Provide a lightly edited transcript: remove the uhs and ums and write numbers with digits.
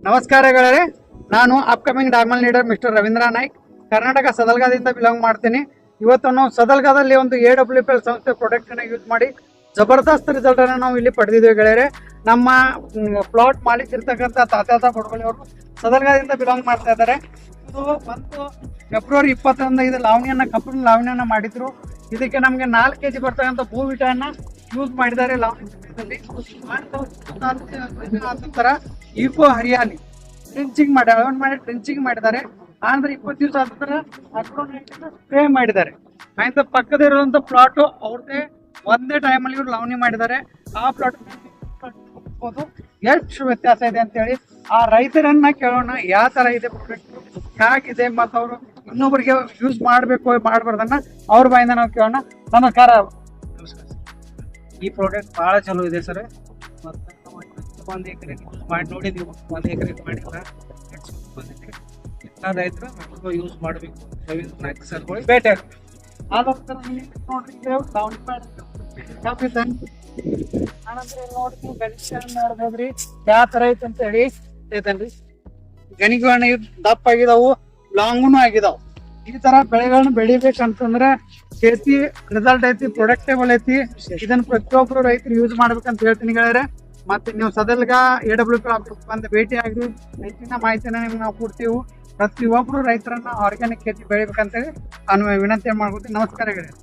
ನಮಸ್ಕಾರಗಳೇ, ನಾನು ಅಪ್ಕಮಿಂಗ್ ಡಾರ್ಮಲ್ leader mister Ravindra Naik, Karnataka ಸದಲ್ಗಾದಿಂದ ಬಿಲಾಂಗ್ ಮಾಡ್ತೀನಿ. ಇವತ್ತು ನಾವು ಸದಲ್ಗಾದಲ್ಲಿ ಒಂದು AWPL ಸಂಸ್ಥೆ ಪ್ರಾಡಕ್ಟ್ ಅನ್ನು ಯೂಸ್ ಮಾಡಿ ಜಬರ್ದಸ್ತ್ ರಿಸಲ್ಟ್ ಅನ್ನು ನಾವು ಇಲ್ಲಿ ಪಡೆದಿದ್ದೇವೆ ಗೆಳೆಯರೆ. ನಮ್ಮ ಪ್ಲಾಟ್ ಮಾಲೀಕ್ ಇರ್ತಕ್ಕಂಥ ತಾತ್ಯಾತ ಬಡವಳಿ ಅವರು ಸದಲ್ಗಾದಿಂದ ಬಿಲಾಂಗ್ ಮಾಡ್ತಾ ಇದ್ದಾರೆ. ಇದು ಬಂದು ಫೆಬ್ರವರಿ 20ರಂದು ಇದು ಕಪ್ಪು ಲಾವಣಿಯನ್ನ ಮಾಡಿದ್ರು. ಇದಕ್ಕೆ ನಮಗೆ 4 kg ಬರ್ತಕ್ಕಂಥ ಭೂವಿಟನ್ನ ಯೂಸ್ ಮಾಡಿದ್ದಾರೆ ಲಾವಣಿಯಲ್ಲಿ. ನಂತರ ಈಕೋ ಹರಿಯಾಲಿ ಟ್ರೆಂಚಿಂಗ್ ಟ್ರೆಂಚಿಂಗ್ ಮಾಡಿದ್ದಾರೆ. ಅಂದ್ರೆ 20 ದಿವಸ ಆದ ಸ್ಪ್ರೇ ಮಾಡಿದ್ದಾರೆ. ಆಯ್ತು, ಪಕ್ಕದಿರುವಂತ ಪ್ಲಾಟ್ ಅವ್ರದ್ದೇ ಒಂದೇ ಟೈಮಲ್ಲಿ ಇವ್ರು ಲಾವಣಿ ಮಾಡಿದ್ದಾರೆ. ಆ ಪ್ಲಾಟ್ ಎಷ್ಟು ವ್ಯತ್ಯಾಸ ಇದೆ ಅಂತ ಹೇಳಿ ಆ ರೈತರನ್ನ ಕೇಳೋಣ. ಯಾವ ತರ ಇದೆ ಪ್ರಾಡಕ್ಟ್, ಹೇಗಿದೆ, ಮತ್ತು ಅವರು ಇನ್ನೊಬ್ಬರಿಗೆ ಯೂಸ್ ಮಾಡಬೇಕು ಮಾಡಬಾರ್ದನ್ನ ಅವ್ರ ಬಾಯಿಂದ ನಾವು ಕೇಳೋಣ. ನಮಸ್ಕಾರ. ಈ ಪ್ರಾಡಕ್ಟ್ ಬಹಳ ಚಲೋ ಇದೆ ಸರ್. ಮತ್ತು 1 ಎಕರೆ ಮಾಡಿ ನೋಡಿದೀವಿ, 1 ಎಕರೆ ಮಾಡಿಲ್ಲ. ಎಲ್ಲ ರೈತರು ಯೂಸ್ ಮಾಡಬೇಕು. ಸರ್ಗಳು ಬೇಟೆ ಆನಂತರ ನೋಡ್ತೀವಿ ಬೆಳೆದ್ರಿ ಯಾವ ತರ ಐತೆ ಅಂತ ಹೇಳಿ ಐತನ್ರಿ. ಗಣಿಗಳನ್ನ ದಪ್ಪ ಆಗಿದಾವು, ಲಾಂಗ್ನು ಆಗಿದಾವ್. ಈ ತರ ಬೆಳೆಗಳನ್ನ ಬೆಳಿಬೇಕಂತಂದ್ರೆ खेती ರಿಸಲ್ಟ್ ಐತಿ, ಪ್ರೊಡಕ್ಟೇಬಲ್ ಐತಿ. ಇದನ್ನ ಪ್ರತಿಯೊಬ್ಬರು ರೈತರು ಯೂಸ್ ಮಾಡ್ಬೇಕಂತ ಹೇಳ್ತೀನಿ ಗೆಳೆಯರೆ. ಮತ್ತೆ ನೀವು ಸದಲ್ಗ AWPL ಆಫೀಸ್ ಬಂದು ಭೇಟಿ ಆಗಿ ಹೆಚ್ಚಿನ ಮಾಹಿತಿನ ನಿಮ್ಗೆ ನಾವು ಕೊಡ್ತೀವಿ. ಪ್ರತಿಯೊಬ್ಬರು ರೈತರನ್ನ ಆರ್ಗ್ಯಾನಿಕ್ खेती ಬೆಳಿಬೇಕಂತೇಳಿ ನಾನು ವಿನಂತಿ ಮಾಡ್ಕೊತೀನಿ. ನಮಸ್ಕಾರ ಗೆಳೆಯರೆ.